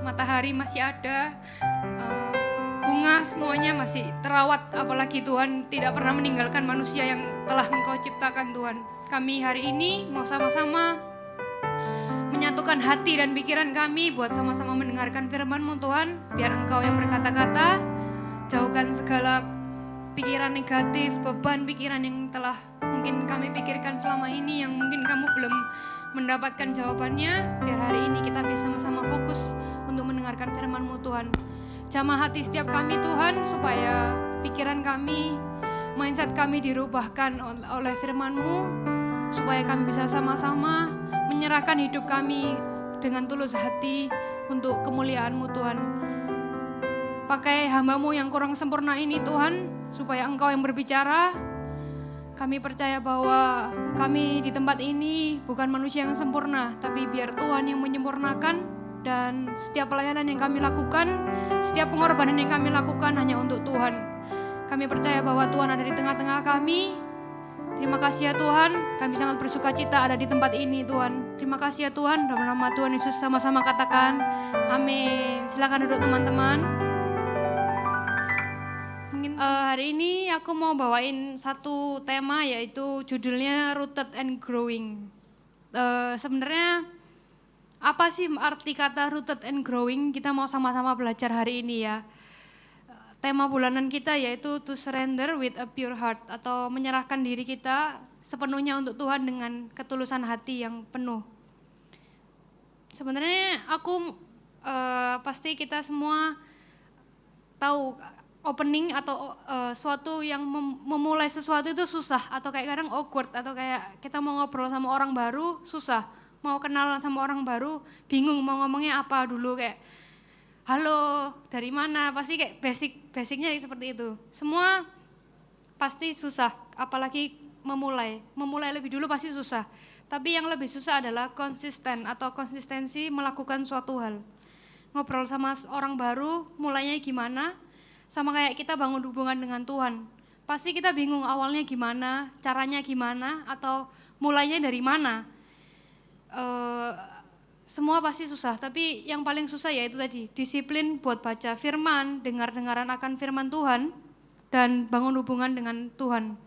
matahari masih ada, bunga semuanya masih terawat, apalagi Tuhan tidak pernah meninggalkan manusia yang telah Engkau ciptakan Tuhan. Kami hari ini mau sama-sama menyatukan hati dan pikiran kami buat sama-sama mendengarkan firman-Mu Tuhan. Biar Engkau yang berkata-kata, jauhkan segala pikiran negatif, beban pikiran yang telah mungkin kami pikirkan selama ini yang mungkin kamu belum mendapatkan jawabannya. Biar hari ini kita bisa sama-sama fokus untuk mendengarkan firman-Mu Tuhan. Jamah hati setiap kami Tuhan, supaya pikiran kami, mindset kami dirubahkan oleh firman-Mu, supaya kami bisa sama-sama menyerahkan hidup kami dengan tulus hati untuk kemuliaan-Mu Tuhan. Pakai hamba-Mu yang kurang sempurna ini Tuhan, supaya Engkau yang berbicara. Kami percaya bahwa kami di tempat ini bukan manusia yang sempurna, tapi biar Tuhan yang menyempurnakan. Dan setiap pelayanan yang kami lakukan, setiap pengorbanan yang kami lakukan hanya untuk Tuhan. Kami percaya bahwa Tuhan ada di tengah-tengah kami. Terima kasih ya Tuhan, kami sangat bersuka cita ada di tempat ini Tuhan. Terima kasih ya Tuhan, dalam nama Tuhan Yesus sama-sama katakan amin. Silakan duduk teman-teman. Hari ini aku mau bawain satu tema, yaitu judulnya Rooted and Growing. Sebenarnya apa sih arti kata rooted and growing? Kita mau sama-sama belajar hari ini ya. Tema bulanan kita yaitu to surrender with a pure heart, atau menyerahkan diri kita sepenuhnya untuk Tuhan dengan ketulusan hati yang penuh. Sebenarnya aku pasti kita semua tahu opening atau suatu yang memulai sesuatu itu susah, atau kayak kadang awkward, atau kayak kita mau ngobrol sama orang baru susah, mau kenal sama orang baru bingung mau ngomongnya apa dulu, kayak halo dari mana, pasti kayak basicnya seperti itu. Semua pasti susah, apalagi memulai lebih dulu pasti susah. Tapi yang lebih susah adalah konsisten atau konsistensi melakukan suatu hal. Ngobrol sama orang baru mulainya gimana, sama kayak kita bangun hubungan dengan Tuhan. Pasti kita bingung awalnya gimana, caranya gimana, atau mulainya dari mana. Semua pasti susah, tapi yang paling susah yaitu tadi, disiplin buat baca firman, dengar-dengaran akan firman Tuhan, dan bangun hubungan dengan Tuhan.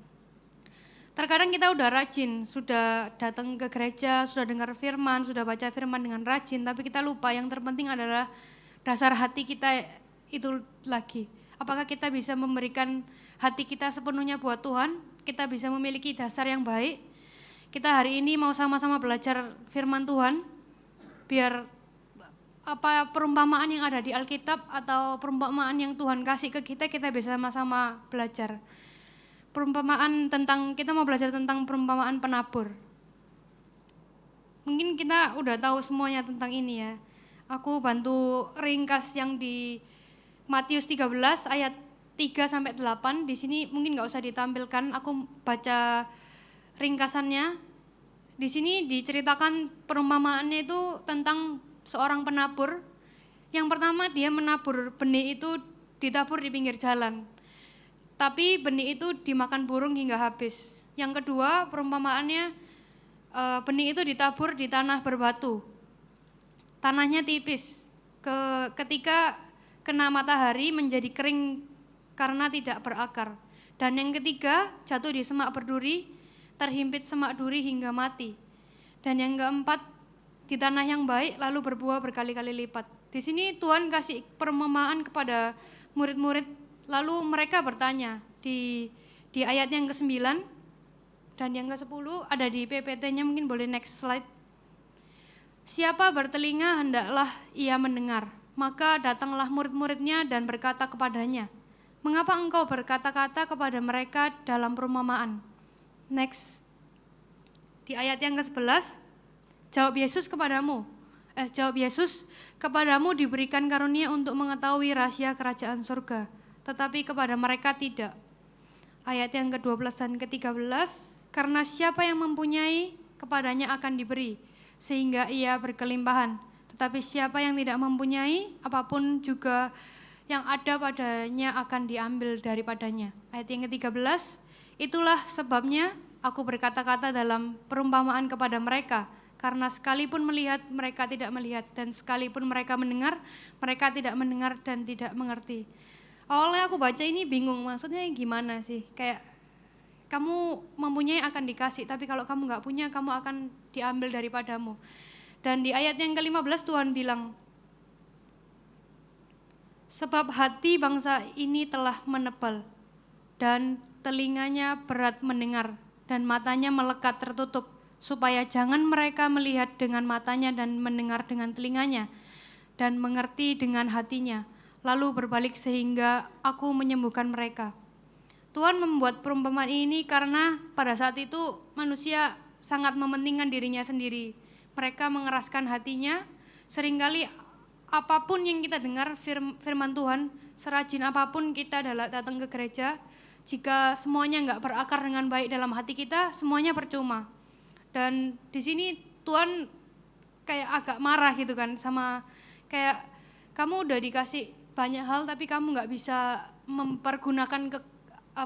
Terkadang kita udah rajin, sudah datang ke gereja, sudah dengar firman, sudah baca firman dengan rajin, tapi kita lupa yang terpenting adalah dasar hati kita itu lagi. Apakah kita bisa memberikan hati kita sepenuhnya buat Tuhan? Kita bisa memiliki dasar yang baik? Kita hari ini mau sama-sama belajar firman Tuhan, biar apa perumpamaan yang ada di Alkitab atau perumpamaan yang Tuhan kasih ke kita bisa sama-sama belajar. Perumpamaan tentang, kita mau belajar tentang perumpamaan penabur. Mungkin kita udah tahu semuanya tentang ini ya. Aku bantu ringkas yang di Matius 13 ayat 3-8. Di sini mungkin enggak usah ditampilkan, aku baca ringkasannya. Di sini diceritakan perumpamaannya itu tentang seorang penabur. Yang pertama, dia menabur benih itu ditabur di pinggir jalan, tapi benih itu dimakan burung hingga habis. Yang kedua, perumpamaannya benih itu ditabur di tanah berbatu. Tanahnya tipis, ketika kena matahari menjadi kering karena tidak berakar. Dan yang ketiga, jatuh di semak berduri, terhimpit semak duri hingga mati. Dan yang keempat, di tanah yang baik lalu berbuah berkali-kali lipat. Di sini Tuhan kasih perumpamaan kepada murid-murid, lalu mereka bertanya di ayat yang ke-9 dan yang ke-10, ada di PPT-nya, mungkin boleh next slide. Siapa bertelinga hendaklah ia mendengar. Maka datanglah murid-muridnya dan berkata kepadanya, mengapa engkau berkata-kata kepada mereka dalam perumpamaan? Next. Di ayat yang ke-11, jawab Yesus, kepadamu diberikan karunia untuk mengetahui rahasia kerajaan surga, tetapi kepada mereka tidak. Ayat yang ke-12 dan ke-13, karena siapa yang mempunyai, kepadanya akan diberi, sehingga ia berkelimpahan. Tetapi siapa yang tidak mempunyai, apapun juga yang ada padanya akan diambil daripadanya. Ayat yang ke-13, itulah sebabnya aku berkata-kata dalam perumpamaan kepada mereka, Karena sekalipun melihat, mereka tidak melihat. Dan sekalipun mereka mendengar, mereka tidak mendengar dan tidak mengerti. Awalnya aku baca ini bingung, maksudnya gimana sih? Kayak kamu mempunyai akan dikasih, tapi kalau kamu nggak punya, kamu akan diambil daripadamu. Dan di ayat yang ke-15 Tuhan bilang, sebab hati bangsa ini telah menebal, dan telinganya berat mendengar, dan matanya melekat tertutup, supaya jangan mereka melihat dengan matanya dan mendengar dengan telinganya, dan mengerti dengan hatinya, lalu berbalik sehingga aku menyembuhkan mereka. Tuhan membuat perumpamaan ini karena pada saat itu manusia sangat mementingkan dirinya sendiri. Mereka mengeraskan hatinya, seringkali apapun yang kita dengar firman Tuhan, serajin apapun kita datang ke gereja, jika semuanya enggak berakar dengan baik dalam hati kita, semuanya percuma. Dan di sini Tuhan kayak agak marah gitu kan, sama kayak kamu udah dikasih banyak hal tapi kamu enggak bisa mempergunakan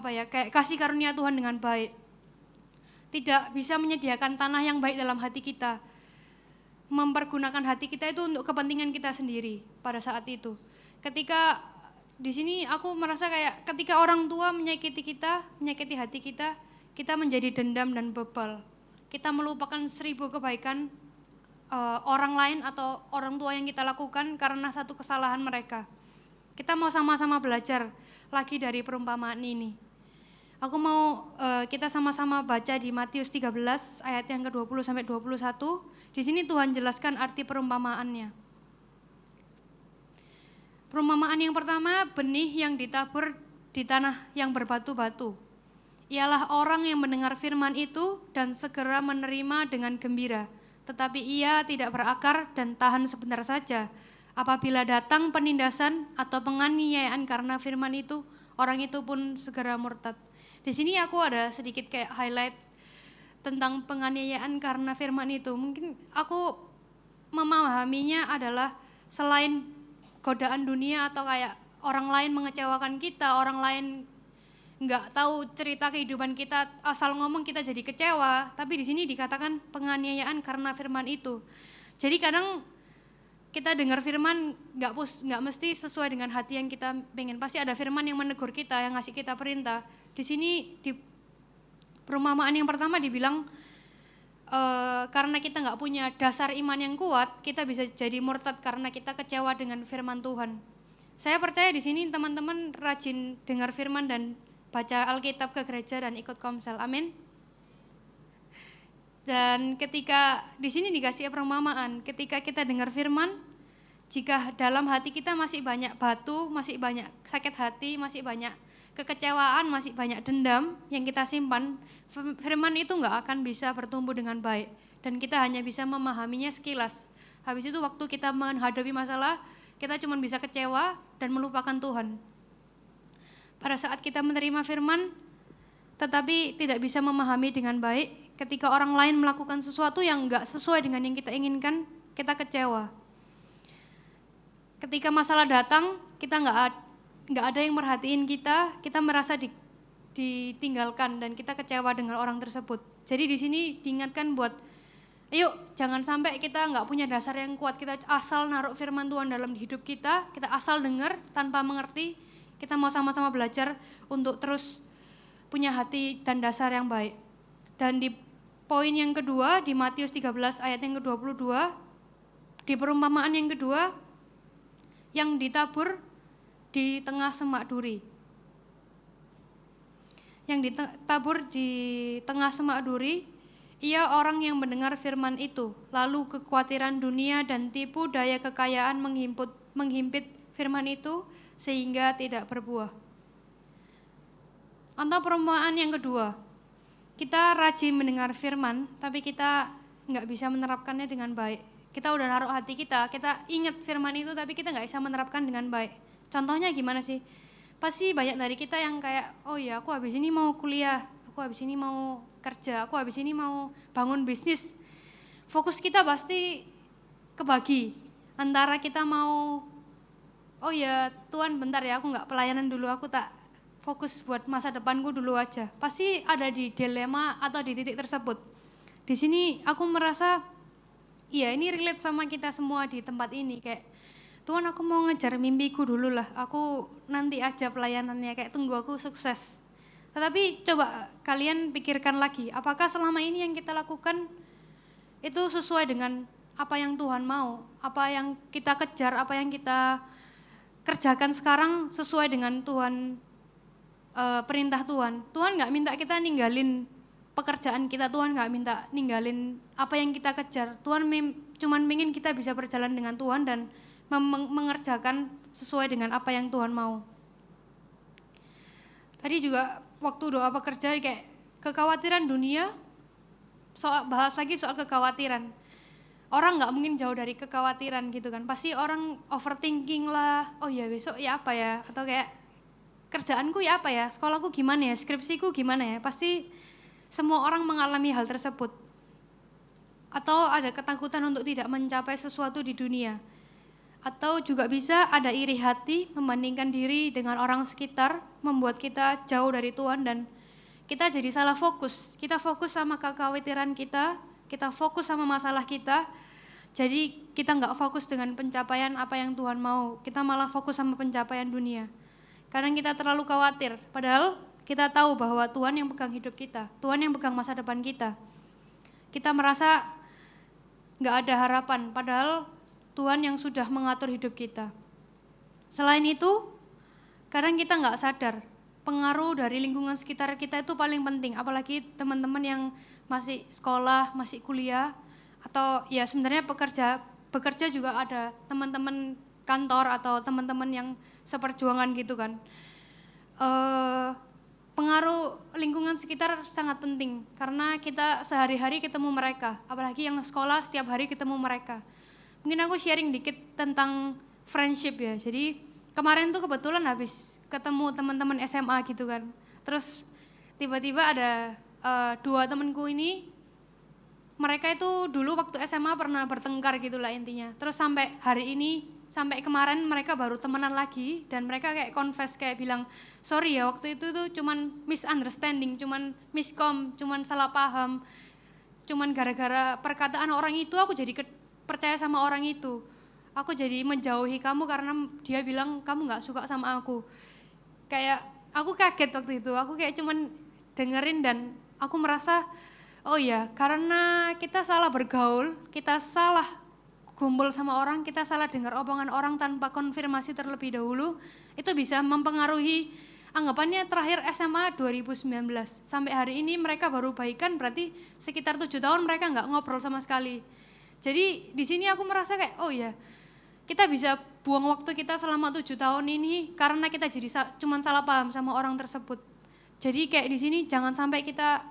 kayak kasih karunia Tuhan dengan baik. Tidak bisa menyediakan tanah yang baik dalam hati kita. Mempergunakan hati kita itu untuk kepentingan kita sendiri pada saat itu. Ketika di sini aku merasa kayak ketika orang tua menyakiti kita, menyakiti hati kita, kita menjadi dendam dan bebal. Kita melupakan 1000 kebaikan orang lain atau orang tua yang kita lakukan karena satu kesalahan mereka. Kita mau sama-sama belajar lagi dari perumpamaan ini. Aku mau kita sama-sama baca di Matius 13 ayat yang ke-20 sampai 21. Di sini Tuhan jelaskan arti perumpamaannya. Perumpamaan yang pertama, benih yang ditabur di tanah yang berbatu-batu. Ialah orang yang mendengar firman itu dan segera menerima dengan gembira, tetapi ia tidak berakar dan tahan sebentar saja. Apabila datang penindasan atau penganiayaan karena firman itu, orang itu pun segera murtad. Di sini aku ada sedikit kayak highlight tentang penganiayaan karena firman itu. Mungkin aku memahaminya adalah selain godaan dunia atau kayak orang lain mengecewakan kita, orang lain nggak tahu cerita kehidupan kita, asal ngomong kita jadi kecewa. Tapi di sini dikatakan penganiayaan karena firman itu. Jadi kadang kita dengar firman nggak mesti sesuai dengan hati yang kita pengen. Pasti ada firman yang menegur kita, yang ngasih kita perintah. Di sini di perumpamaan yang pertama dibilang karena kita nggak punya dasar iman yang kuat, kita bisa jadi murtad karena kita kecewa dengan firman Tuhan. Saya percaya di sini teman-teman rajin dengar firman dan baca Alkitab ke gereja dan ikut komsel. Amin. Dan ketika di sini dikasih perumpamaan, ketika kita dengar firman, jika dalam hati kita masih banyak batu, masih banyak sakit hati, masih banyak kekecewaan, masih banyak dendam yang kita simpan, firman itu nggak akan bisa bertumbuh dengan baik. Dan kita hanya bisa memahaminya sekilas. Habis itu waktu kita menghadapi masalah, kita cuma bisa kecewa dan melupakan Tuhan. Pada saat kita menerima firman, tetapi tidak bisa memahami dengan baik, ketika orang lain melakukan sesuatu yang enggak sesuai dengan yang kita inginkan, kita kecewa. Ketika masalah datang, kita enggak ada yang merhatiin kita merasa ditinggalkan dan kita kecewa dengan orang tersebut. Jadi di sini diingatkan buat, ayo jangan sampai kita enggak punya dasar yang kuat, kita asal naruh firman Tuhan dalam hidup kita asal dengar tanpa mengerti. Kita mau sama-sama belajar untuk terus punya hati dan dasar yang baik. Dan di poin yang kedua, di Matius 13 ayat yang ke-22, di perumpamaan yang kedua, yang ditabur di tengah semak duri. Yang ditabur di tengah semak duri, ia orang yang mendengar firman itu, lalu kekhawatiran dunia dan tipu daya kekayaan menghimpit firman itu, sehingga tidak berbuah. Atau perumpamaan yang kedua, kita rajin mendengar firman, tapi kita nggak bisa menerapkannya dengan baik. Kita udah naruh hati kita ingat firman itu, tapi kita nggak bisa menerapkan dengan baik. Contohnya gimana sih? Pasti banyak dari kita yang kayak, oh ya aku habis ini mau kuliah, aku habis ini mau kerja, aku habis ini mau bangun bisnis. Fokus kita pasti kebagi, antara kita mau, oh ya Tuhan bentar ya, aku nggak pelayanan dulu, aku tak fokus buat masa depanku dulu aja. Pasti ada di dilema atau di titik tersebut. Di sini aku merasa Iya, ini relate sama kita semua di tempat ini. Kayak, Tuhan aku mau ngejar mimpiku dulu lah. Aku nanti aja pelayanannya, kayak tunggu aku sukses. Tetapi coba kalian pikirkan lagi, apakah selama ini yang kita lakukan itu sesuai dengan apa yang Tuhan mau? Apa yang kita kejar, apa yang kita kerjakan sekarang sesuai dengan Tuhan, perintah Tuhan. Tuhan gak minta kita ninggalin pekerjaan kita, Tuhan gak minta ninggalin apa yang kita kejar. Tuhan cuman ingin kita bisa berjalan dengan Tuhan dan mengerjakan sesuai dengan apa yang Tuhan mau. Tadi juga waktu doa pekerja kayak kekhawatiran dunia, bahas lagi soal kekhawatiran. Orang gak mungkin jauh dari kekhawatiran gitu kan. Pasti orang overthinking lah, oh ya besok ya apa ya, atau kayak kerjaanku ya apa ya, sekolahku gimana ya, skripsiku gimana ya. Pasti semua orang mengalami hal tersebut. Atau ada ketakutan untuk tidak mencapai sesuatu di dunia. Atau juga bisa ada iri hati, membandingkan diri dengan orang sekitar, membuat kita jauh dari Tuhan dan kita jadi salah fokus. Kita fokus sama kekhawatiran kita fokus sama masalah kita, jadi kita nggak fokus dengan pencapaian apa yang Tuhan mau. Kita malah fokus sama pencapaian dunia. Karena kita terlalu khawatir, padahal kita tahu bahwa Tuhan yang pegang hidup kita, Tuhan yang pegang masa depan kita. Kita merasa nggak ada harapan, padahal Tuhan yang sudah mengatur hidup kita. Selain itu, kadang kita nggak sadar, pengaruh dari lingkungan sekitar kita itu paling penting, apalagi teman-teman yang masih sekolah, masih kuliah, atau ya sebenarnya bekerja juga ada teman-teman kantor atau teman-teman yang seperjuangan gitu kan. Pengaruh lingkungan sekitar sangat penting karena kita sehari-hari ketemu mereka, apalagi yang sekolah setiap hari ketemu mereka. Mungkin aku sharing dikit tentang friendship ya. Jadi kemarin tuh kebetulan habis ketemu teman-teman SMA gitu kan. Terus tiba-tiba ada dua temanku ini, mereka itu dulu waktu SMA pernah bertengkar gitulah intinya. Terus sampai hari ini, sampai kemarin mereka baru temenan lagi dan mereka kayak confess, kayak bilang, sorry ya waktu itu tuh cuman misunderstanding, cuman miskom, cuman salah paham, cuman gara-gara perkataan orang itu aku jadi percaya sama orang itu. Aku jadi menjauhi kamu karena dia bilang kamu gak suka sama aku. Kayak aku kaget waktu itu, aku kayak cuman dengerin dan aku merasa, oh ya karena kita salah bergaul, kita salah kumpul sama orang, kita salah dengar omongan orang tanpa konfirmasi terlebih dahulu, itu bisa mempengaruhi anggapannya terakhir SMA 2019. Sampai hari ini mereka baru baikan, berarti sekitar 7 tahun mereka gak ngobrol sama sekali. Jadi di sini aku merasa kayak, oh ya kita bisa buang waktu kita selama 7 tahun ini karena kita jadi cuman salah paham sama orang tersebut. Jadi kayak di sini jangan sampai kita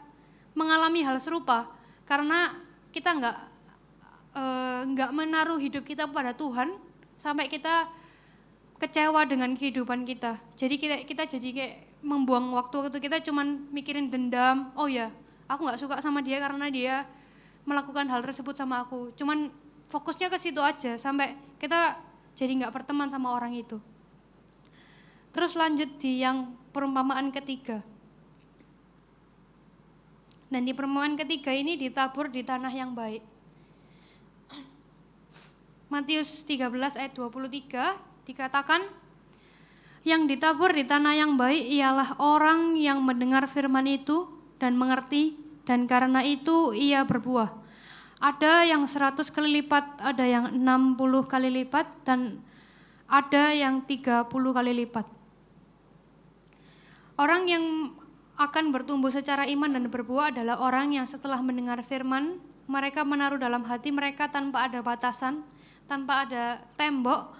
mengalami hal serupa karena kita nggak menaruh hidup kita pada Tuhan sampai kita kecewa dengan kehidupan kita. Jadi kita jadi kayak membuang waktu kita cuman mikirin dendam. Oh ya, aku nggak suka sama dia karena dia melakukan hal tersebut sama aku. Cuman fokusnya ke situ aja sampai kita jadi nggak berteman sama orang itu. Terus lanjut di yang perumpamaan ketiga. Dan di perumpamaan ketiga ini ditabur di tanah yang baik. Matius 13 ayat 23 dikatakan, yang ditabur di tanah yang baik ialah orang yang mendengar firman itu dan mengerti, dan karena itu ia berbuah. Ada yang 100 kali lipat, ada yang 60 kali lipat, dan ada yang 30 kali lipat. Orang yang akan bertumbuh secara iman dan berbuah adalah orang yang setelah mendengar firman, mereka menaruh dalam hati mereka tanpa ada batasan, tanpa ada tembok,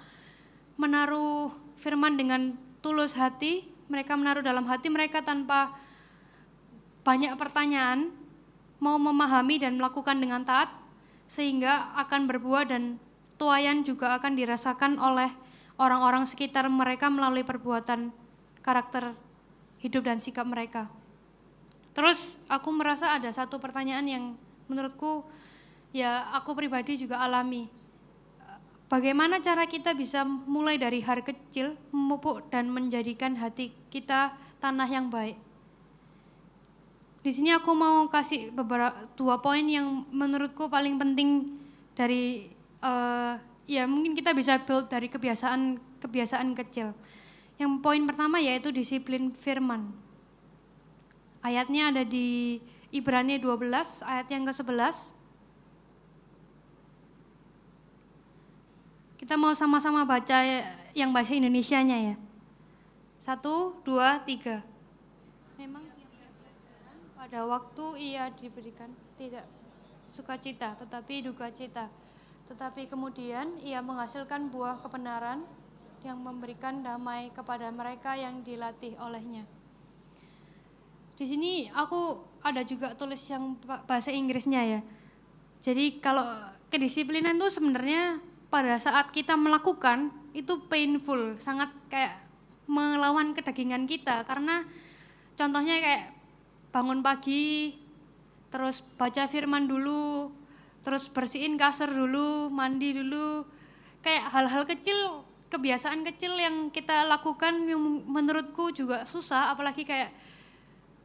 menaruh firman dengan tulus hati, mereka menaruh dalam hati mereka tanpa banyak pertanyaan, mau memahami dan melakukan dengan taat, sehingga akan berbuah dan tuaian juga akan dirasakan oleh orang-orang sekitar mereka melalui perbuatan, karakter hidup dan sikap mereka. Terus aku merasa ada satu pertanyaan yang menurutku ya aku pribadi juga alami. Bagaimana cara kita bisa mulai dari hal kecil, memupuk dan menjadikan hati kita tanah yang baik? Di sini aku mau kasih beberapa 2 poin yang menurutku paling penting dari ya mungkin kita bisa build dari kebiasaan kecil. Yang poin pertama yaitu disiplin firman. Ayatnya ada di Ibrani 12 ayat yang ke-11. Kita mau sama-sama baca yang bahasa Indonesianya ya. 1, 2, 3. Memang pada waktu ia diberikan tidak sukacita tetapi duka cita. Tetapi kemudian ia menghasilkan buah kebenaran yang memberikan damai kepada mereka yang dilatih olehnya. Di sini aku ada juga tulis yang bahasa Inggrisnya ya. Jadi kalau kedisiplinan itu sebenarnya pada saat kita melakukan itu painful, sangat kayak melawan kedagingan kita. Karena contohnya kayak bangun pagi, terus baca firman dulu, terus bersihin kasur dulu, mandi dulu. Kayak hal-hal kecil, kebiasaan kecil yang kita lakukan yang menurutku juga susah, apalagi kayak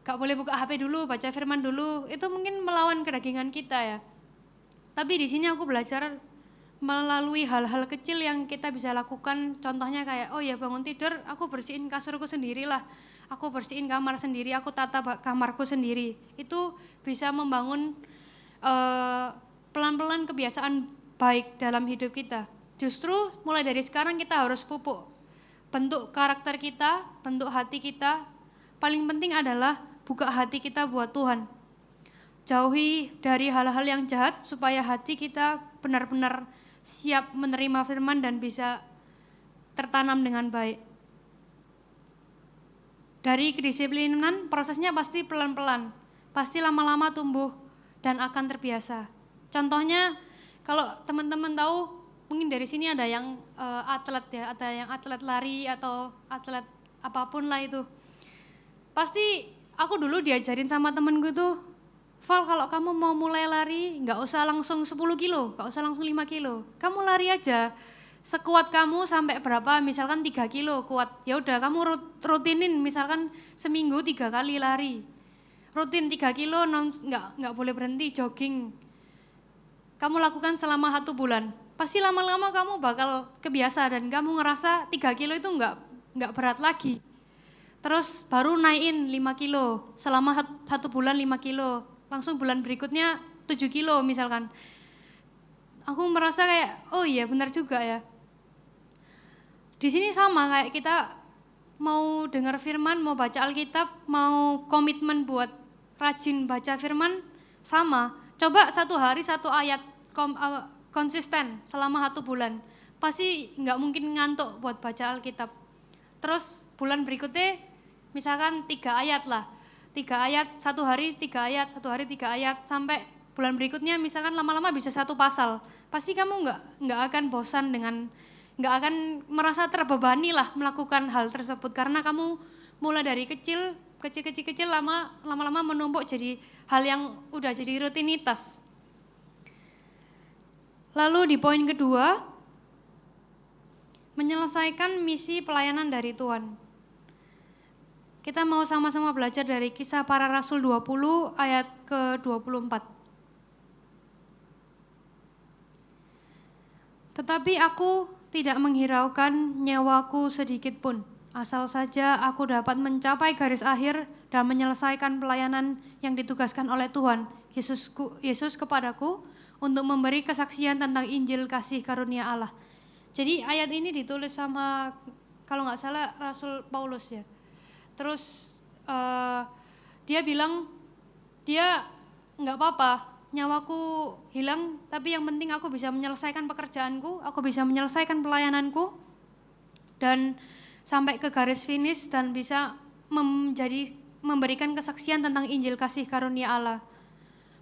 gak boleh buka HP dulu, baca firman dulu, itu mungkin melawan kedagingan kita ya. Tapi di sini aku belajar melalui hal-hal kecil yang kita bisa lakukan, contohnya kayak oh ya bangun tidur, aku bersihin kasurku sendirilah, aku bersihin kamar sendiri, aku tata kamarku sendiri. Itu bisa membangun pelan-pelan kebiasaan baik dalam hidup kita. Justru mulai dari sekarang kita harus pupuk bentuk karakter kita, bentuk hati kita. Paling penting adalah buka hati kita buat Tuhan. Jauhi dari hal-hal yang jahat supaya hati kita benar-benar siap menerima firman dan bisa tertanam dengan baik. Dari kedisiplinan prosesnya pasti pelan-pelan, pasti lama-lama tumbuh dan akan terbiasa. Contohnya kalau teman-teman tahu, mungkin dari sini ada yang atlet ya, ada yang atlet lari atau atlet apapun lah itu. Pasti aku dulu diajarin sama temenku tuh, Val kalau kamu mau mulai lari gak usah langsung 10 kilo, gak usah langsung 5 kilo. Kamu lari aja sekuat kamu sampai berapa, misalkan 3 kilo kuat. Ya udah kamu rutinin, misalkan seminggu 3 kali lari. Rutin 3 kilo, gak boleh berhenti jogging. Kamu lakukan selama 1 bulan. Pasti lama-lama kamu bakal kebiasa dan kamu ngerasa 3 kilo itu gak berat lagi. Terus baru naikin 5 kilo, selama 1 bulan 5 kilo, langsung bulan berikutnya 7 kilo misalkan. Aku merasa kayak, oh iya benar juga ya. Di sini sama kayak kita mau dengar firman, mau baca Alkitab, mau komitmen buat rajin baca firman, sama. Coba 1 hari 1 ayat konsisten selama 1 bulan. Pasti nggak mungkin ngantuk buat baca Alkitab. Terus bulan berikutnya misalkan 3 ayat lah, 3 ayat, 1 hari 3 ayat, 1 hari 3 ayat, sampai bulan berikutnya misalkan lama-lama bisa 1 pasal. Pasti kamu nggak akan bosan nggak akan merasa terbebani lah melakukan hal tersebut, karena kamu mulai dari kecil, lama-lama menumpuk jadi hal yang udah jadi rutinitas. Lalu di poin kedua, menyelesaikan misi pelayanan dari Tuhan. Kita mau sama-sama belajar dari Kisah Para Rasul 20 ayat ke-24. Tetapi aku tidak menghiraukan nyawaku sedikit pun, asal saja aku dapat mencapai garis akhir dan menyelesaikan pelayanan yang ditugaskan oleh Tuhan Yesus kepadaku untuk memberi kesaksian tentang Injil kasih karunia Allah. Jadi ayat ini ditulis sama, kalau nggak salah, Rasul Paulus ya. Terus dia bilang, dia nggak apa-apa, nyawaku hilang, tapi yang penting aku bisa menyelesaikan pekerjaanku, aku bisa menyelesaikan pelayananku, dan sampai ke garis finish dan bisa memberikan kesaksian tentang Injil kasih karunia Allah.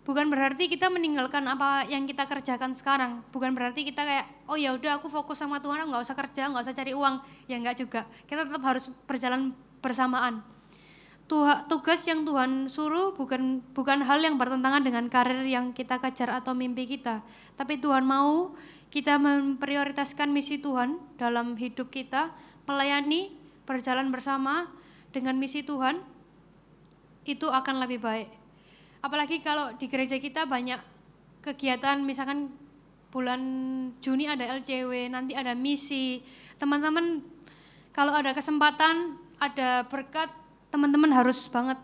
Bukan berarti kita meninggalkan apa yang kita kerjakan sekarang, bukan berarti kita kayak, oh ya udah aku fokus sama Tuhan, aku nggak usah kerja, nggak usah cari uang, ya nggak juga. Kita tetap harus berjalan bersamaan. Tugas yang Tuhan suruh bukan hal yang bertentangan dengan karir yang kita kejar atau mimpi kita, tapi Tuhan mau kita memprioritaskan misi Tuhan dalam hidup kita, melayani, berjalan bersama dengan misi Tuhan, itu akan lebih baik. Apalagi kalau di gereja kita banyak kegiatan, misalkan bulan Juni ada LCW, nanti ada misi. Teman-teman kalau ada kesempatan, ada berkat, teman-teman harus banget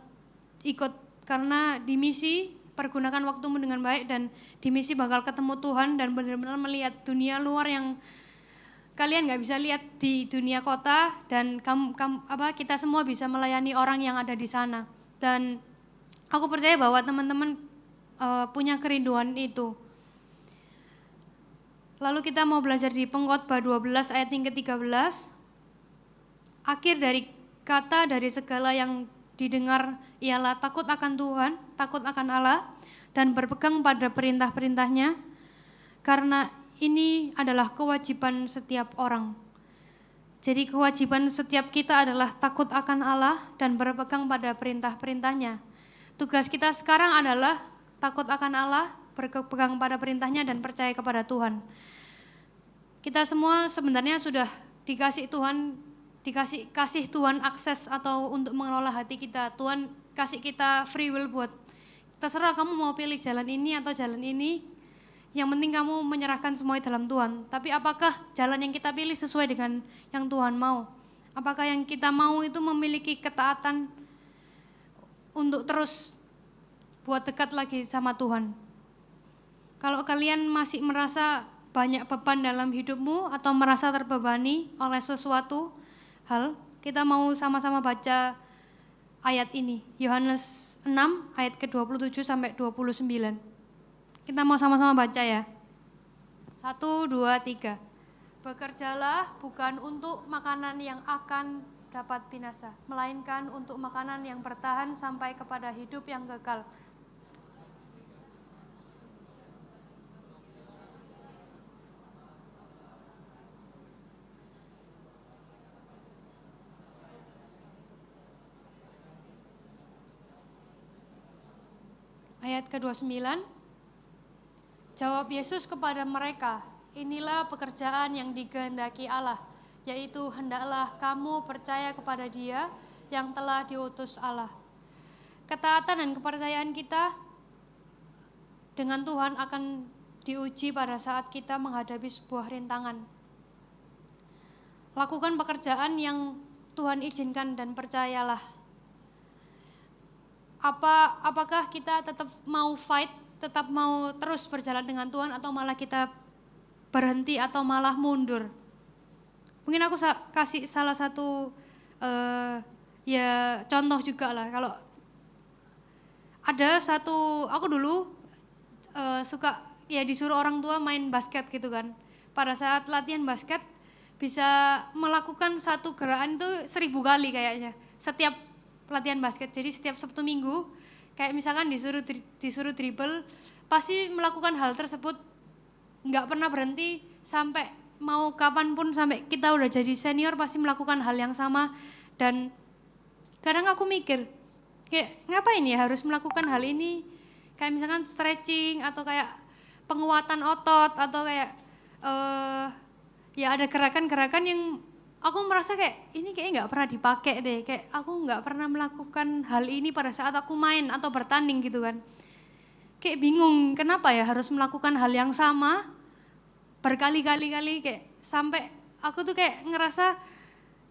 ikut. Karena di misi, pergunakan waktumu dengan baik, dan di misi bakal ketemu Tuhan dan benar-benar melihat dunia luar yang kalian gak bisa lihat di dunia kota, dan kita semua bisa melayani orang yang ada di sana. Dan aku percaya bahwa teman-teman punya kerinduan itu. Lalu kita mau belajar di Pengkhotbah 12 ayat yang ke-13. Akhir dari kata dari segala yang didengar ialah takut akan Tuhan, takut akan Allah, dan berpegang pada perintah-perintahnya, karena ini adalah kewajiban setiap orang. Jadi kewajiban setiap kita adalah takut akan Allah dan berpegang pada perintah-perintahnya. Tugas kita sekarang adalah takut akan Allah, berpegang pada perintahnya, dan percaya kepada Tuhan. Kita semua sebenarnya sudah dikasih kasih Tuhan akses atau untuk mengelola hati kita. Tuhan kasih kita free will buat terserah kamu mau pilih jalan ini atau jalan ini. Yang penting kamu menyerahkan semua dalam Tuhan. Tapi apakah jalan yang kita pilih sesuai dengan yang Tuhan mau? Apakah yang kita mau itu memiliki ketaatan untuk terus buat dekat lagi sama Tuhan? Kalau kalian masih merasa banyak beban dalam hidupmu atau merasa terbebani oleh sesuatu hal, kita mau sama-sama baca ayat ini. Yohanes 6 ayat ke-27 sampai 29. Kita mau sama-sama baca ya. 1, 2, 3. Bekerjalah bukan untuk makanan yang akan dapat binasa, melainkan untuk makanan yang bertahan sampai kepada hidup yang kekal. Ayat ke-29. Jawab Yesus kepada mereka, inilah pekerjaan yang dikehendaki Allah, yaitu hendaklah kamu percaya kepada Dia yang telah diutus Allah. Ketaatan dan kepercayaan kita dengan Tuhan akan diuji pada saat kita menghadapi sebuah rintangan. Lakukan pekerjaan yang Tuhan izinkan dan percayalah. Apakah kita tetap mau fight, tetap mau terus berjalan dengan Tuhan, atau malah kita berhenti atau malah mundur? Mungkin aku kasih salah satu contoh juga lah. Kalau ada aku dulu suka disuruh orang tua main basket gitu kan. Pada saat latihan basket bisa melakukan satu gerakan itu 1000 kali kayaknya setiap latihan basket. Jadi setiap Sabtu Minggu kayak misalkan disuruh dribble, pasti melakukan hal tersebut, nggak pernah berhenti sampai mau kapanpun, sampai kita udah jadi senior pasti melakukan hal yang sama. Dan kadang aku mikir, kayak ngapain ya harus melakukan hal ini? Kayak misalkan stretching atau kayak penguatan otot atau kayak ada gerakan-gerakan yang aku merasa kayak ini kayaknya nggak pernah dipakai deh, kayak aku nggak pernah melakukan hal ini pada saat aku main atau bertanding gitu kan. Kayak bingung kenapa ya harus melakukan hal yang sama berkali-kali, kayak sampai aku tuh kayak ngerasa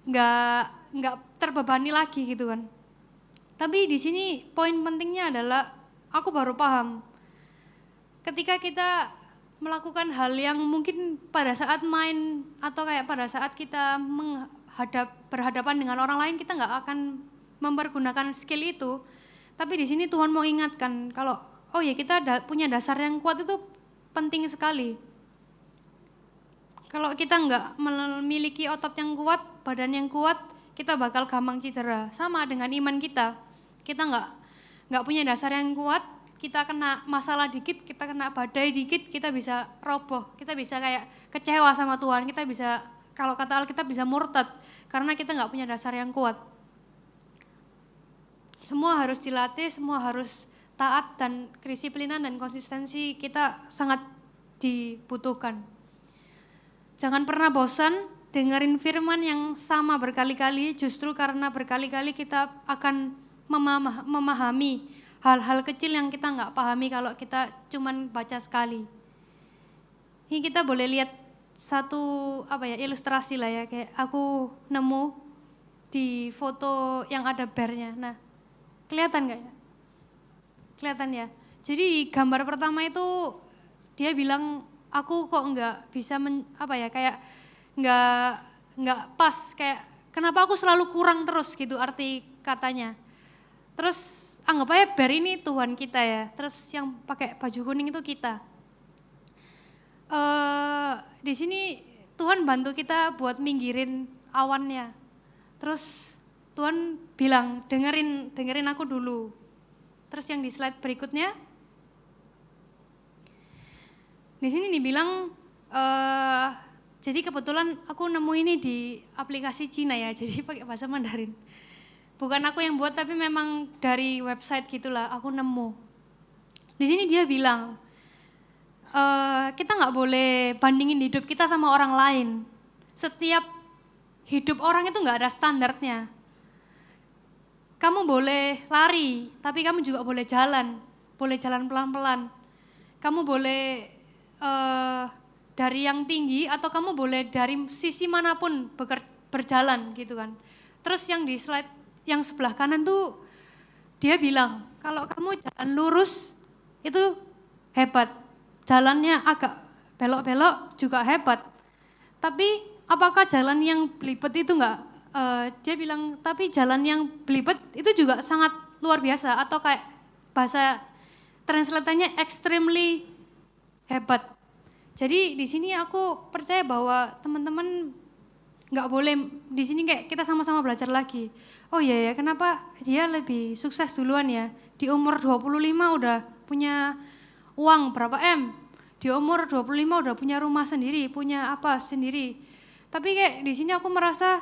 nggak terbebani lagi gitu kan. Tapi di sini poin pentingnya adalah aku baru paham ketika kita melakukan hal yang mungkin pada saat main atau kayak pada saat kita berhadapan dengan orang lain kita nggak akan mempergunakan skill itu. Tapi di sini Tuhan mau ingatkan kalau kita punya dasar yang kuat itu penting sekali. Kalau kita nggak memiliki otot yang kuat, badan yang kuat, kita bakal gampang cedera. Sama dengan iman kita nggak punya dasar yang kuat, kita kena masalah dikit, kita kena badai dikit, kita bisa roboh, kita bisa kayak kecewa sama Tuhan, kita bisa, kalau kata Alkitab bisa murtad, karena kita nggak punya dasar yang kuat. Semua harus dilatih, semua harus taat, dan kedisiplinan dan konsistensi kita sangat dibutuhkan. Jangan pernah bosan dengerin firman yang sama berkali-kali, justru karena berkali-kali kita akan memahami hal-hal kecil yang kita nggak pahami kalau kita cuman baca sekali. Ini kita boleh lihat satu ilustrasi lah ya, kayak aku nemu di foto yang ada bear-nya. Nah, kelihatan nggak ya? Kelihatan ya. Jadi di gambar pertama itu dia bilang aku kok nggak bisa kayak nggak pas, kayak kenapa aku selalu kurang terus gitu arti katanya. Terus anggap aja bear ini Tuhan kita ya. Terus yang pakai baju kuning itu kita. Di sini Tuhan bantu kita buat minggirin awannya. Terus Tuhan bilang dengerin aku dulu. Terus yang di slide berikutnya, di sini dibilang jadi kebetulan aku nemu ini di aplikasi Cina ya, jadi pakai bahasa Mandarin. Bukan aku yang buat tapi memang dari website gitulah aku nemu. Di sini dia bilang kita nggak boleh bandingin hidup kita sama orang lain. Setiap hidup orang itu nggak ada standarnya. Kamu boleh lari, tapi kamu juga boleh jalan pelan-pelan. Kamu boleh dari yang tinggi atau kamu boleh dari sisi manapun berjalan gitu kan. Terus yang di slide yang sebelah kanan tuh dia bilang kalau kamu jalan lurus itu hebat. Jalannya agak belok-belok juga hebat. Tapi apakah jalan yang belibet itu enggak? Dia bilang tapi jalan yang belibet itu juga sangat luar biasa atau kayak bahasa translatannya extremely hebat. Jadi di sini aku percaya bahwa teman-teman nggak boleh di sini kayak kita sama-sama belajar lagi. Oh iya ya, kenapa dia lebih sukses duluan ya? Di umur 25 udah punya uang berapa M, di umur 25 udah punya rumah sendiri, punya apa sendiri. Tapi kayak di sini aku merasa,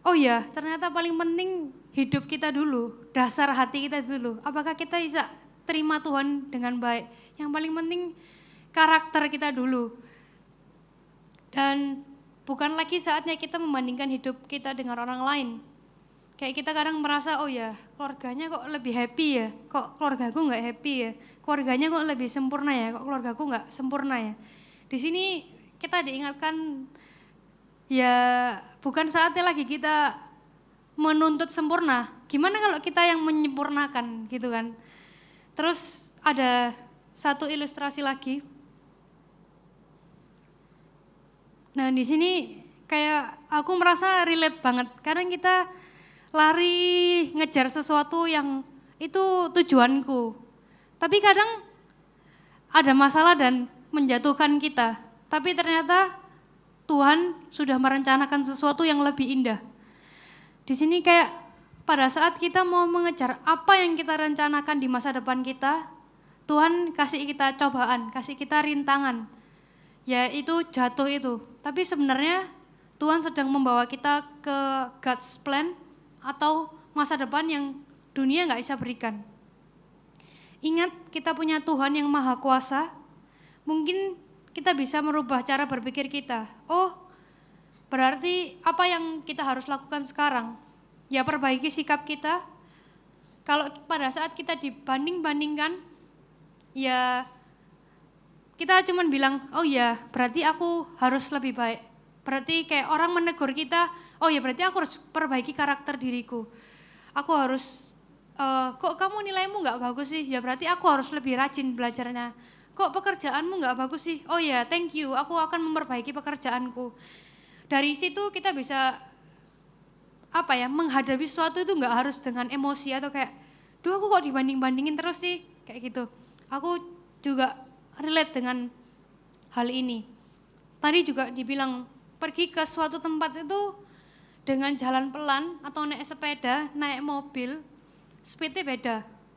oh ya ternyata paling penting hidup kita dulu, dasar hati kita dulu. Apakah kita bisa terima Tuhan dengan baik? Yang paling penting karakter kita dulu. Dan bukan lagi saatnya kita membandingkan hidup kita dengan orang lain. Kayak kita kadang merasa, oh ya keluarganya kok lebih happy ya, kok keluargaku nggak happy ya, keluarganya kok lebih sempurna ya, kok keluargaku nggak sempurna ya. Di sini kita diingatkan ya bukan saatnya lagi kita menuntut sempurna. Gimana kalau kita yang menyempurnakan gitu kan. Terus ada satu ilustrasi lagi. Nah di sini kayak aku merasa relate banget. Kadang kita lari ngejar sesuatu yang itu tujuanku. Tapi kadang ada masalah dan menjatuhkan kita. Tapi ternyata Tuhan sudah merencanakan sesuatu yang lebih indah. Di sini kayak pada saat kita mau mengejar apa yang kita rencanakan di masa depan kita, Tuhan kasih kita cobaan, kasih kita rintangan. Ya itu jatuh itu. Tapi sebenarnya Tuhan sedang membawa kita ke God's plan atau masa depan yang dunia nggak bisa berikan. Ingat kita punya Tuhan yang maha kuasa, mungkin kita bisa merubah cara berpikir kita. Oh berarti apa yang kita harus lakukan sekarang? Ya perbaiki sikap kita. Kalau pada saat kita dibanding-bandingkan, ya kita cuma bilang, oh ya berarti aku harus lebih baik. Berarti kayak orang menegur kita, oh ya berarti aku harus perbaiki karakter diriku. Aku harus, kok kamu nilaimu gak bagus sih? Ya berarti aku harus lebih rajin belajarnya. Kok pekerjaanmu gak bagus sih? Oh ya thank you, aku akan memperbaiki pekerjaanku. Dari situ kita bisa menghadapi sesuatu itu gak harus dengan emosi atau kayak, duh aku kok dibanding-bandingin terus sih? Kayak gitu. Aku juga relate dengan hal ini. Tadi juga dibilang, pergi ke suatu tempat itu dengan jalan pelan atau naik sepeda, naik mobil, speednya beda.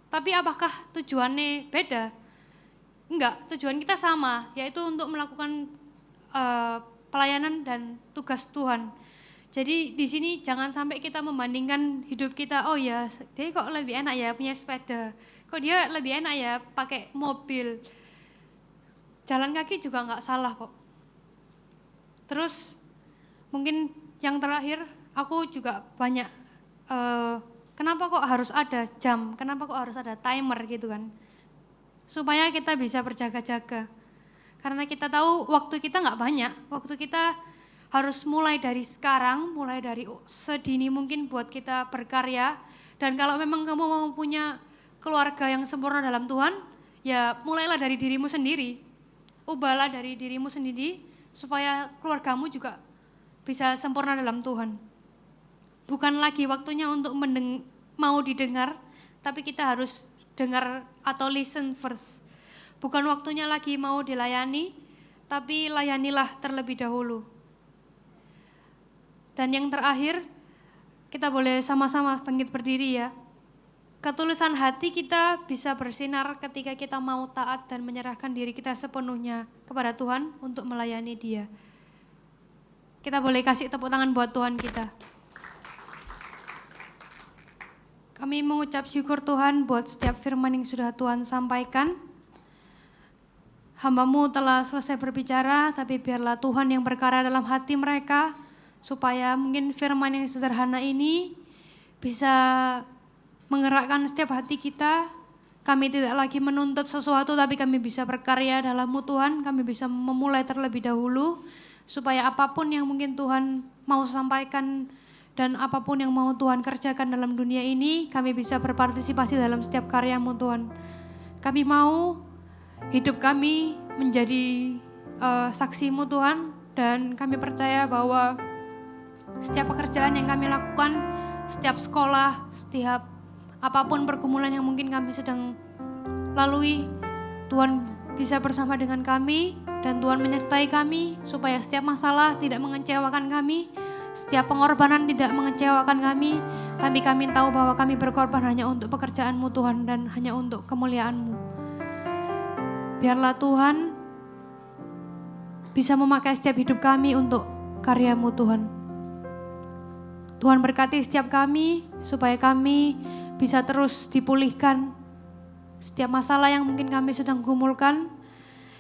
Tapi apakah tujuannya beda? Enggak, tujuan kita sama, yaitu untuk melakukan pelayanan dan tugas Tuhan. Jadi di sini jangan sampai kita membandingkan hidup kita, oh ya dia kok lebih enak ya punya sepeda, kok dia lebih enak ya pakai mobil. Jalan kaki juga enggak salah kok. Terus mungkin yang terakhir, aku juga banyak, kenapa kok harus ada jam, kenapa kok harus ada timer gitu kan. Supaya kita bisa berjaga-jaga. Karena kita tahu waktu kita nggak banyak, waktu kita harus mulai dari sekarang, mulai dari sedini mungkin buat kita berkarya. Dan kalau memang kamu mau punya keluarga yang sempurna dalam Tuhan, ya mulailah dari dirimu sendiri. Ubahlah dari dirimu sendiri supaya keluargamu juga bisa sempurna dalam Tuhan. Bukan lagi waktunya untuk mau didengar, tapi kita harus dengar atau listen first. Bukan waktunya lagi mau dilayani, tapi layanilah terlebih dahulu. Dan yang terakhir, kita boleh sama-sama bangkit berdiri ya. Ketulusan hati kita bisa bersinar ketika kita mau taat dan menyerahkan diri kita sepenuhnya kepada Tuhan untuk melayani Dia. Kita boleh kasih tepuk tangan buat Tuhan kita. Kami mengucap syukur Tuhan buat setiap firman yang sudah Tuhan sampaikan. Hamba-Mu telah selesai berbicara, tapi biarlah Tuhan yang berkarya dalam hati mereka, supaya mungkin firman yang sederhana ini bisa menggerakkan setiap hati kita. Kami tidak lagi menuntut sesuatu, tapi kami bisa berkarya dalam-Mu Tuhan, kami bisa memulai terlebih dahulu, supaya apapun yang mungkin Tuhan mau sampaikan, dan apapun yang mau Tuhan kerjakan dalam dunia ini, kami bisa berpartisipasi dalam setiap karya-Mu Tuhan. Kami mau hidup kami menjadi saksi-Mu Tuhan, dan kami percaya bahwa setiap pekerjaan yang kami lakukan, setiap sekolah, setiap apapun pergumulan yang mungkin kami sedang lalui, Tuhan bisa bersama dengan kami dan Tuhan menyertai kami supaya setiap masalah tidak mengecewakan kami, setiap pengorbanan tidak mengecewakan kami, tapi kami tahu bahwa kami berkorban hanya untuk pekerjaan-Mu Tuhan dan hanya untuk kemuliaan-Mu. Biarlah Tuhan bisa memakai setiap hidup kami untuk karya-Mu Tuhan. Tuhan berkati setiap kami supaya kami bisa terus dipulihkan. Setiap masalah yang mungkin kami sedang gumulkan,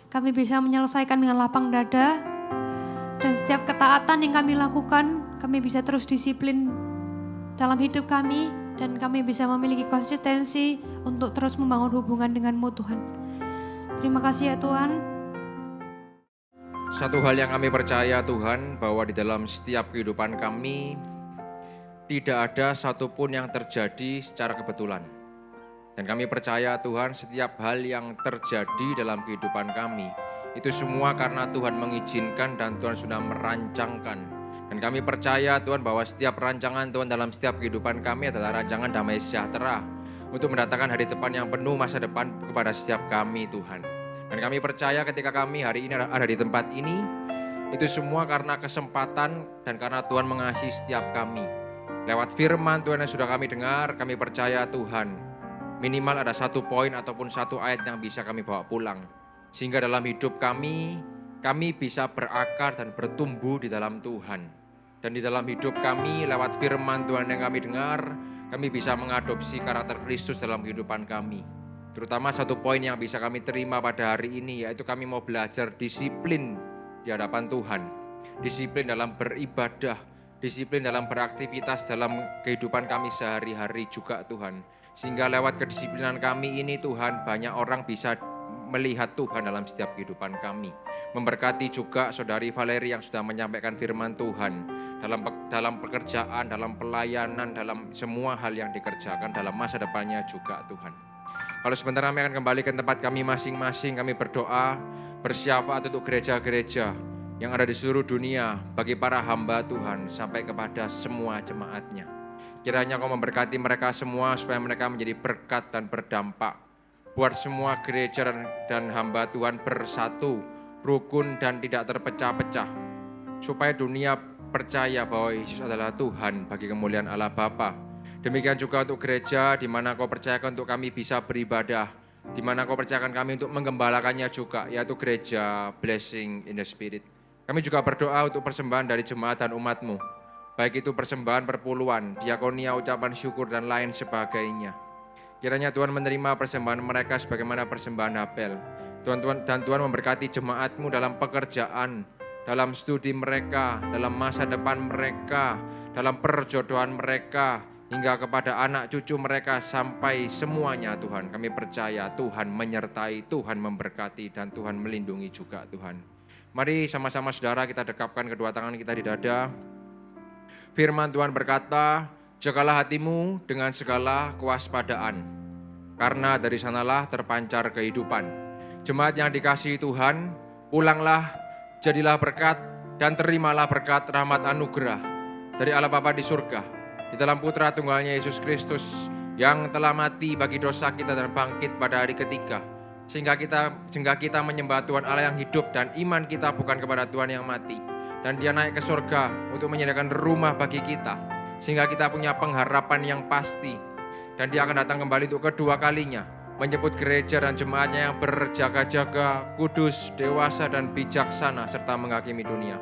kami bisa menyelesaikan dengan lapang dada. Dan setiap ketaatan yang kami lakukan, kami bisa terus disiplin dalam hidup kami. Dan kami bisa memiliki konsistensi untuk terus membangun hubungan dengan-Mu Tuhan. Terima kasih ya Tuhan. Satu hal yang kami percaya Tuhan, bahwa di dalam setiap kehidupan kami tidak ada satupun yang terjadi secara kebetulan. Dan kami percaya Tuhan, setiap hal yang terjadi dalam kehidupan kami, itu semua karena Tuhan mengizinkan dan Tuhan sudah merancangkan. Dan kami percaya Tuhan bahwa setiap rancangan Tuhan dalam setiap kehidupan kami adalah rancangan damai sejahtera, untuk mendatangkan hari depan yang penuh masa depan kepada setiap kami Tuhan. Dan kami percaya ketika kami hari ini ada di tempat ini, itu semua karena kesempatan dan karena Tuhan mengasihi setiap kami. Lewat firman Tuhan yang sudah kami dengar, kami percaya Tuhan, minimal ada satu poin ataupun satu ayat yang bisa kami bawa pulang. Sehingga dalam hidup kami bisa berakar dan bertumbuh di dalam Tuhan. Dan di dalam hidup kami lewat firman Tuhan yang kami dengar, kami bisa mengadopsi karakter Kristus dalam kehidupan kami. Terutama satu poin yang bisa kami terima pada hari ini, yaitu kami mau belajar disiplin di hadapan Tuhan. Disiplin dalam beribadah, disiplin dalam beraktivitas dalam kehidupan kami sehari-hari juga Tuhan. Sehingga lewat kedisiplinan kami ini Tuhan, banyak orang bisa melihat Tuhan dalam setiap kehidupan kami. Memberkati juga saudari Valeri yang sudah menyampaikan firman Tuhan dalam pekerjaan, dalam pelayanan, dalam semua hal yang dikerjakan dalam masa depannya juga Tuhan. Kalau sebentar kami akan kembali ke tempat kami masing-masing, kami berdoa bersyafaat untuk gereja-gereja yang ada di seluruh dunia, bagi para hamba Tuhan sampai kepada semua jemaatnya. Kiranya Kau memberkati mereka semua supaya mereka menjadi berkat dan berdampak buat semua gereja dan hamba Tuhan bersatu, rukun dan tidak terpecah-pecah. Supaya dunia percaya bahwa Yesus adalah Tuhan bagi kemuliaan Allah Bapa. Demikian juga untuk gereja di mana Kau percayakan untuk kami bisa beribadah, di mana Kau percayakan kami untuk menggembalakannya juga, yaitu gereja Blessing in the Spirit. Kami juga berdoa untuk persembahan dari jemaat dan umat-Mu, baik itu persembahan perpuluhan, diakonia, ucapan syukur dan lain sebagainya. Kiranya Tuhan menerima persembahan mereka sebagaimana persembahan Habel. Dan Tuhan memberkati jemaat-Mu dalam pekerjaan, dalam studi mereka, dalam masa depan mereka, dalam perjodohan mereka. hingga kepada anak cucu mereka sampai semuanya Tuhan. Kami percaya Tuhan menyertai, Tuhan memberkati, dan Tuhan melindungi juga Tuhan. Mari sama-sama saudara kita dekapkan kedua tangan kita di dada. Firman Tuhan berkata, jagalah hatimu dengan segala kewaspadaan, karena dari sanalah terpancar kehidupan. Jemaat yang dikasihi Tuhan, pulanglah, jadilah berkat, dan terimalah berkat rahmat anugerah dari Allah Bapa di surga, di dalam Putra Tunggalnya Yesus Kristus yang telah mati bagi dosa kita dan bangkit pada hari ketiga. Sehingga kita menyembah Tuhan Allah yang hidup dan iman kita bukan kepada Tuhan yang mati. Dan dia naik ke surga untuk menyediakan rumah bagi kita. Sehingga kita punya pengharapan yang pasti. Dan dia akan datang kembali untuk kedua kalinya. Menyebut gereja dan jemaatnya yang berjaga-jaga, kudus, dewasa dan bijaksana serta menghakimi dunia.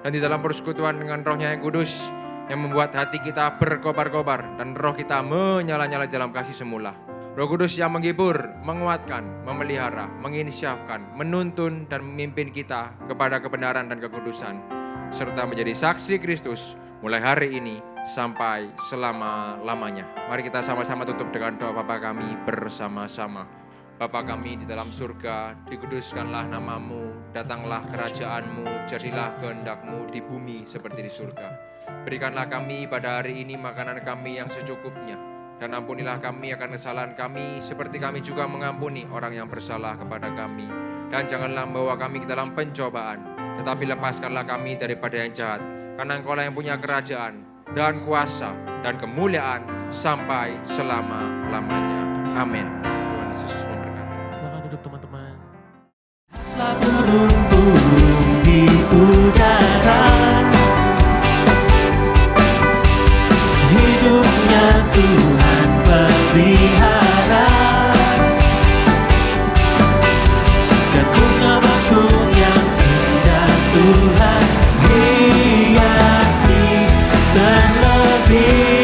Dan di dalam persekutuan dengan Roh-Nya yang kudus, yang membuat hati kita berkobar-kobar dan roh kita menyala-nyala dalam kasih semula. Roh Kudus yang menghibur, menguatkan, memelihara, menginsyafkan, menuntun dan memimpin kita kepada kebenaran dan kekudusan, serta menjadi saksi Kristus mulai hari ini sampai selama-lamanya. Mari kita sama-sama tutup dengan doa Bapa kami bersama-sama. Bapa kami di dalam surga, dikuduskanlah namamu, datanglah kerajaanmu, jadilah kehendak-mu di bumi seperti di surga. Berikanlah kami pada hari ini makanan kami yang secukupnya, dan ampunilah kami akan kesalahan kami, seperti kami juga mengampuni orang yang bersalah kepada kami. Dan janganlah membawa kami ke dalam pencobaan, tetapi lepaskanlah kami daripada yang jahat, karena Engkaulah yang punya kerajaan, dan kuasa, dan kemuliaan, sampai selama-lamanya. Amin. Tuhan Yesus memberkati. Silakan duduk teman-teman. Burung-burung di udara, hidupnya Tuhan pelihara, dan bunga bakung yang indah Tuhan hiasi dan lebih.